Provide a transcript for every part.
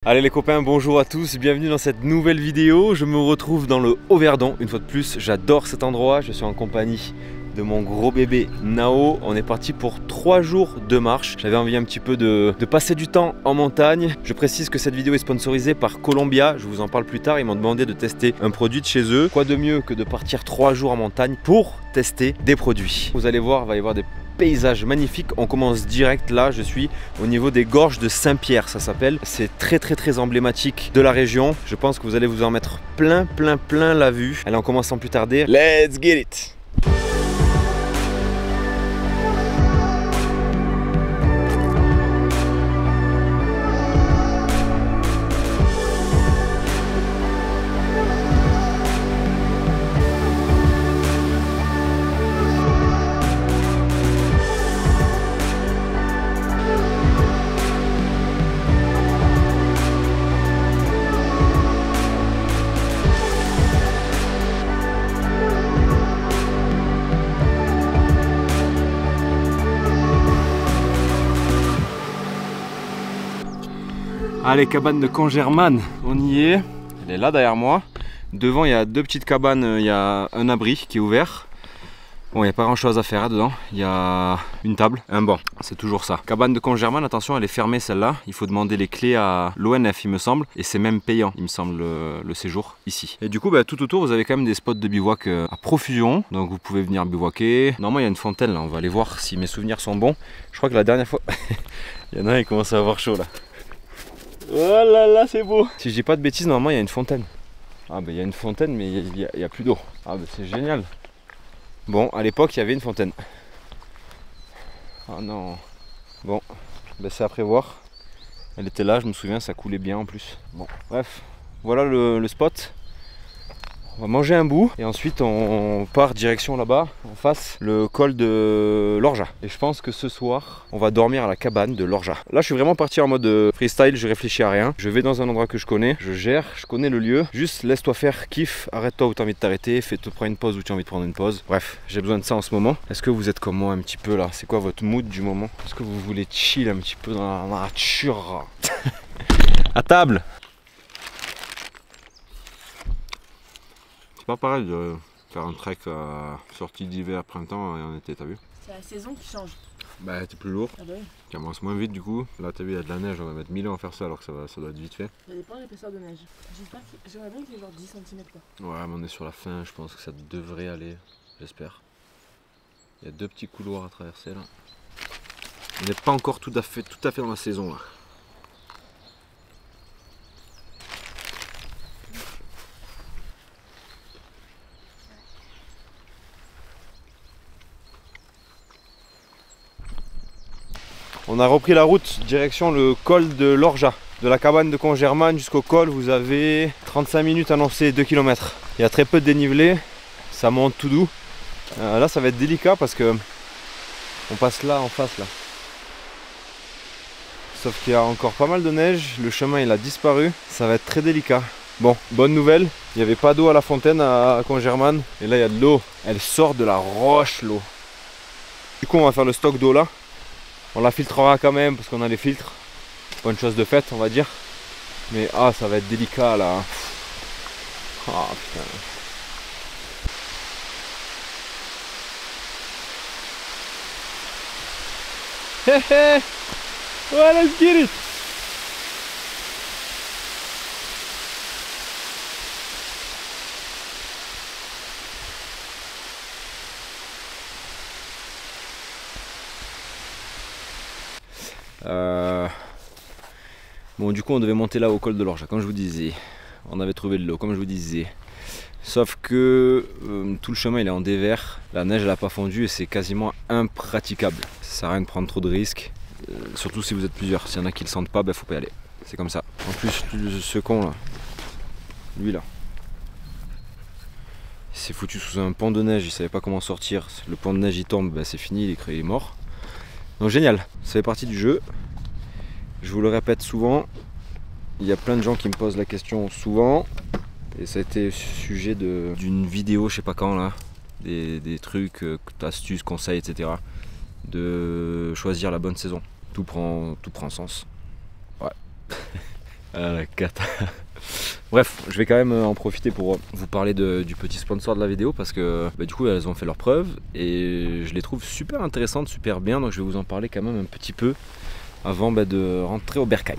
Allez les copains, bonjour à tous, bienvenue dans cette nouvelle vidéo. Je me retrouve dans le Haut-Verdon, une fois de plus, j'adore cet endroit. Je suis en compagnie de mon gros bébé Nao. On est parti pour 3 jours de marche. J'avais envie un petit peu de passer du temps en montagne. Je précise que cette vidéo est sponsorisée par Columbia, je vous en parle plus tard. Ils m'ont demandé de tester un produit de chez eux. Quoi de mieux que de partir 3 jours en montagne pour tester des produits. Vous allez voir, il va y avoir des paysage magnifique. On commence direct là, je suis au niveau des gorges de Saint-Pierre, ça s'appelle. C'est très emblématique de la région. Je pense que vous allez vous en mettre plein la vue. Allez, on commence sans plus tarder. Let's get it! Allez, cabane de Congerman, on y est. Elle est là derrière moi. Devant, il y a 2 petites cabanes, il y a un abri qui est ouvert. Bon, il n'y a pas grand chose à faire dedans. Il y a une table, un banc, c'est toujours ça. Cabane de Congerman, attention, elle est fermée celle-là. Il faut demander les clés à l'ONF, il me semble. Et c'est même payant, il me semble, le séjour ici. Et du coup, tout autour, vous avez quand même des spots de bivouac à profusion. Donc vous pouvez venir bivouaquer. Normalement, il y a une fontaine là, on va aller voir si mes souvenirs sont bons. Je crois que la dernière fois, il y en a un qui commence à avoir chaud là. Oh là là, c'est beau! Si je dis pas de bêtises, normalement il y a une fontaine. Ah bah il y a une fontaine, mais il y a plus d'eau. Ah bah c'est génial. Bon, à l'époque il y avait une fontaine. Ah non. Bon, bah c'est à prévoir. Elle était là, je me souviens, ça coulait bien en plus. Bon, bref, voilà le spot. On va manger un bout et ensuite on part direction là-bas, en face, le col de l'Orja. Et je pense que ce soir, on va dormir à la cabane de l'Orja. Là, je suis vraiment parti en mode freestyle, je réfléchis à rien. Je vais dans un endroit que je connais, je gère, je connais le lieu. Juste laisse-toi faire, kiffe, arrête-toi où tu as envie de t'arrêter, fais-toi prendre une pause où tu as envie de prendre une pause. Bref, j'ai besoin de ça en ce moment. Est-ce que vous êtes comme moi un petit peu là? C'est quoi votre mood du moment? Est-ce que vous voulez chill un petit peu dans la nature? À table! C'est pas pareil de faire un trek sortie d'hiver, printemps et en été, t'as vu? C'est la saison qui change. Bah t'es plus lourd, Ah bah oui. tu avances moins vite du coup. Là t'as vu, il y a de la neige, on va mettre 1000 ans à faire ça alors que ça doit être vite fait. Ça dépend de l'épaisseur de neige. J'aimerais bien qu'il y ait genre 10 cm quoi. Ouais, mais on est sur la fin, je pense que ça devrait aller, j'espère. Il y a 2 petits couloirs à traverser là. On n'est pas encore tout à fait dans la saison là. On a repris la route direction le col de l'Orja. De la cabane de Congerman jusqu'au col, vous avez 35 minutes annoncées, 2 km. Il y a très peu de dénivelé, ça monte tout doux. Là ça va être délicat parce que on passe là en face là. Sauf qu'il y a encore pas mal de neige, le chemin il a disparu, ça va être très délicat. Bon, bonne nouvelle, il n'y avait pas d'eau à la fontaine à Congerman. Et là il y a de l'eau, elle sort de la roche l'eau. Du coup on va faire le stock d'eau là. On la filtrera quand même parce qu'on a les filtres. Pas une chose de faite on va dire. Mais ah ça va être délicat là. Ah putain. Hé hé. Ouais, let's get it. Bon du coup on devait monter là au col de l'Orja comme je vous disais. On avait trouvé de l'eau comme je vous disais. Sauf que tout le chemin il est en dévers. La neige elle n'a pas fondu et c'est quasiment impraticable. Ça sert à rien de prendre trop de risques. Surtout si vous êtes plusieurs. S'il y en a qui le sentent pas, faut pas y aller. C'est comme ça. En plus ce con là. Lui là. Il s'est foutu sous un pont de neige, il savait pas comment sortir. Le pont de neige il tombe, c'est fini, il est mort. Donc génial, ça fait partie du jeu. Je vous le répète souvent, il y a plein de gens qui me posent la question souvent. Et ça a été sujet d'une vidéo, je sais pas quand là. Des trucs, astuces, conseils, etc. De choisir la bonne saison. Tout prend sens. Ouais. Ah la cata. Bref, je vais quand même en profiter pour vous parler du petit sponsor de la vidéo parce que du coup elles ont fait leurs preuves et je les trouve super intéressantes, super bien, donc je vais vous en parler quand même un petit peu avant de rentrer au bercail.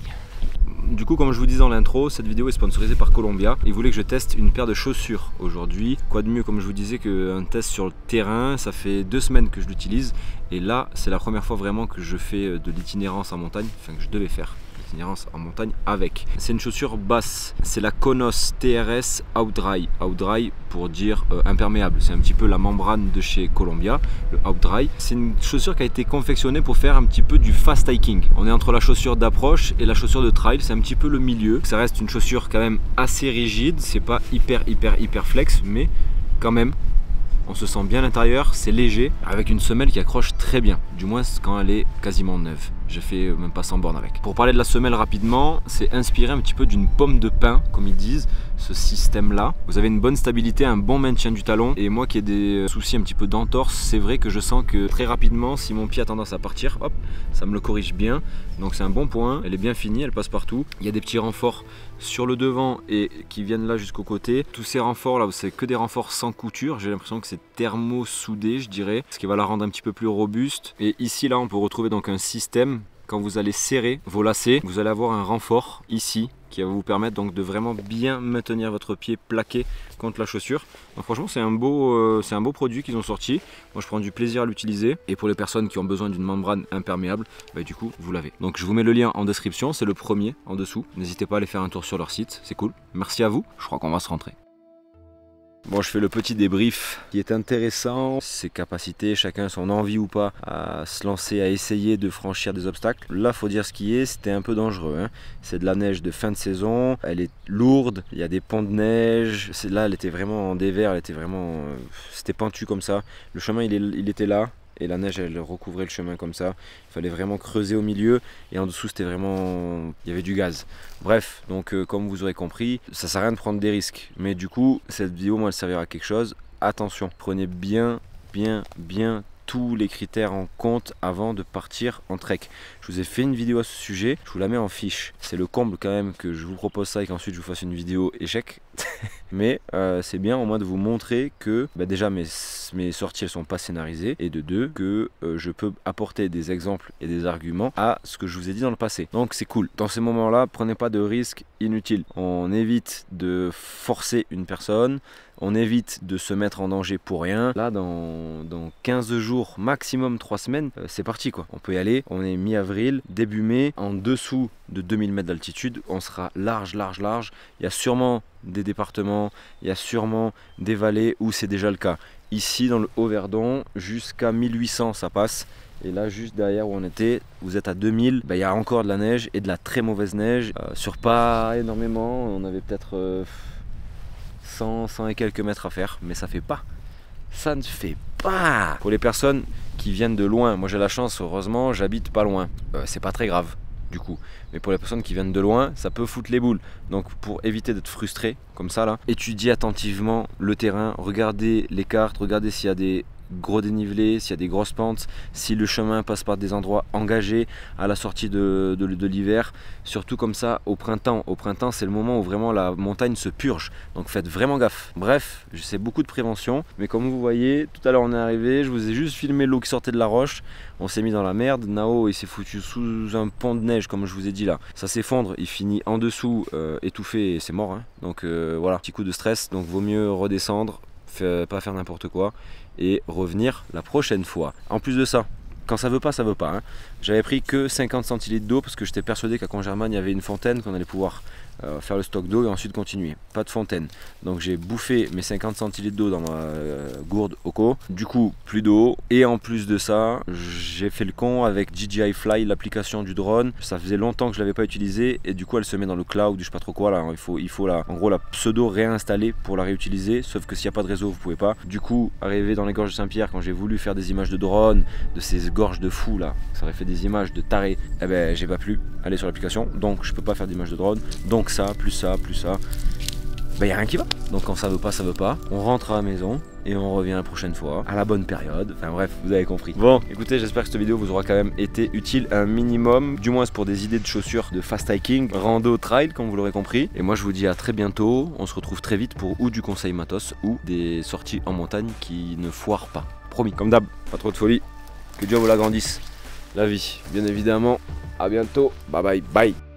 Du coup, comme je vous disais dans l'intro, cette vidéo est sponsorisée par Columbia. Ils voulaient que je teste une paire de chaussures aujourd'hui. Quoi de mieux, comme je vous disais, qu'un test sur le terrain. Ça fait 2 semaines que je l'utilise et là c'est la première fois vraiment que je fais de l'itinérance en montagne, enfin que je devais faire en montagne avec. C'est une chaussure basse, c'est la Konos TRS Outdry. Outdry pour dire imperméable, c'est un petit peu la membrane de chez Columbia, le Outdry. C'est une chaussure qui a été confectionnée pour faire un petit peu du fast hiking. On est entre la chaussure d'approche et la chaussure de trail, c'est un petit peu le milieu. Ça reste une chaussure quand même assez rigide, c'est pas hyper flex, mais quand même on se sent bien à l'intérieur, c'est léger, avec une semelle qui accroche très bien, du moins quand elle est quasiment neuve. J'ai fait même pas 100 bornes avec. Pour parler de la semelle rapidement, c'est inspiré un petit peu d'une pomme de pin, comme ils disent, ce système là. Vous avez une bonne stabilité, un bon maintien du talon, et moi qui ai des soucis un petit peu d'entorse, c'est vrai que je sens que très rapidement, si mon pied a tendance à partir, hop, ça me le corrige bien. Donc c'est un bon point, elle est bien finie, elle passe partout. Il y a des petits renforts sur le devant et qui viennent là jusqu'au côté. Tous ces renforts là, c'est que des renforts sans couture, j'ai l'impression que c'est thermo soudé, je dirais, ce qui va la rendre un petit peu plus robuste. Et ici là, on peut retrouver donc un système. Quand vous allez serrer vos lacets, vous allez avoir un renfort ici qui va vous permettre donc de vraiment bien maintenir votre pied plaqué contre la chaussure. Donc franchement c'est un beau produit qu'ils ont sorti. Moi je prends du plaisir à l'utiliser et pour les personnes qui ont besoin d'une membrane imperméable, du coup vous l'avez. Donc je vous mets le lien en description, c'est le premier en dessous. N'hésitez pas à aller faire un tour sur leur site, c'est cool. Merci à vous, je crois qu'on va se rentrer. Bon, je fais le petit débrief qui est intéressant, ses capacités, chacun son envie ou pas à se lancer, à essayer de franchir des obstacles. Là, faut dire ce qui est, c'était un peu dangereux, hein. C'est de la neige de fin de saison, elle est lourde, il y a des ponts de neige. Là, elle était vraiment en dévers, elle était vraiment, c'était pentu comme ça. Le chemin, il était là. Et la neige elle recouvrait le chemin comme ça, il fallait vraiment creuser au milieu et en dessous c'était vraiment, il y avait du gaz. Bref, donc comme vous aurez compris, ça sert à rien de prendre des risques, mais du coup cette vidéo moi elle servira à quelque chose. Attention, prenez bien tous les critères en compte avant de partir en trek. Je vous ai fait une vidéo à ce sujet, je vous la mets en fiche. C'est le comble quand même que je vous propose ça et qu'ensuite je vous fasse une vidéo échec. Mais c'est bien au moins de vous montrer que déjà mes sorties elles sont pas scénarisées et de deux que je peux apporter des exemples et des arguments à ce que je vous ai dit dans le passé. Donc c'est cool. Dans ces moments là, prenez pas de risques inutiles. On évite de forcer une personne. On évite de se mettre en danger pour rien. Là, dans 15 jours, maximum 3 semaines, c'est parti quoi. On peut y aller. On est mi-avril, début mai, en dessous de 2000 mètres d'altitude. On sera large. Il y a sûrement des départements, il y a sûrement des vallées où c'est déjà le cas. Ici, dans le Haut-Verdon, jusqu'à 1800, ça passe. Et là, juste derrière où on était, vous êtes à 2000. Il y a encore de la neige et de la très mauvaise neige. Sur pas énormément. On avait peut-être 100 et quelques mètres à faire, mais ça fait pas. Ça ne fait pas. Pour les personnes qui viennent de loin, moi j'ai la chance, heureusement, j'habite pas loin. C'est pas très grave du coup. Mais pour les personnes qui viennent de loin, ça peut foutre les boules. Donc pour éviter d'être frustré comme ça là, étudiez attentivement le terrain, regardez les cartes, regardez s'il y a des gros dénivelés, s'il y a des grosses pentes, si le chemin passe par des endroits engagés à la sortie de l'hiver, surtout comme ça au printemps. Au printemps c'est le moment où vraiment la montagne se purge, donc faites vraiment gaffe. Bref, c'est beaucoup de prévention, mais comme vous voyez, tout à l'heure on est arrivé, je vous ai juste filmé l'eau qui sortait de la roche, on s'est mis dans la merde, Nao il s'est foutu sous un pont de neige comme je vous ai dit là, ça s'effondre, il finit en dessous étouffé et c'est mort, hein. Donc voilà, petit coup de stress, donc vaut mieux redescendre, pas faire n'importe quoi et revenir la prochaine fois. En plus de ça, quand ça veut pas, hein. J'avais pris que 50 centilitres d'eau parce que j'étais persuadé qu'à Congermagne il y avait une fontaine, qu'on allait pouvoir faire le stock d'eau et ensuite continuer. Pas de fontaine. Donc j'ai bouffé mes 50 centilitres d'eau dans ma gourde Oco. Du coup, plus d'eau. Et en plus de ça, j'ai fait le con avec DJI Fly, l'application du drone. Ça faisait longtemps que je l'avais pas utilisée et du coup elle se met dans le cloud, je sais pas trop quoi là. Il faut la, en gros la pseudo réinstaller pour la réutiliser. Sauf que s'il n'y a pas de réseau, vous pouvez pas. Du coup, arrivé dans les gorges de Saint-Pierre, quand j'ai voulu faire des images de drone, de ces gorges de fous là, ça aurait fait des images de tarés, eh ben j'ai pas pu aller sur l'application. Donc je peux pas faire d'images de drone. Donc ça, plus ça, plus ça. bah y a rien qui va. Donc quand ça veut pas, ça veut pas. On rentre à la maison et on revient la prochaine fois à la bonne période. Enfin bref, vous avez compris. Bon, écoutez, j'espère que cette vidéo vous aura quand même été utile un minimum, du moins pour des idées de chaussures de fast hiking, rando, trail, comme vous l'aurez compris. Et moi je vous dis à très bientôt. On se retrouve très vite pour ou du conseil matos ou des sorties en montagne qui ne foirent pas. Promis, comme d'hab, pas trop de folie. Que Dieu vous l'agrandisse. La vie, bien évidemment. À bientôt. Bye bye bye.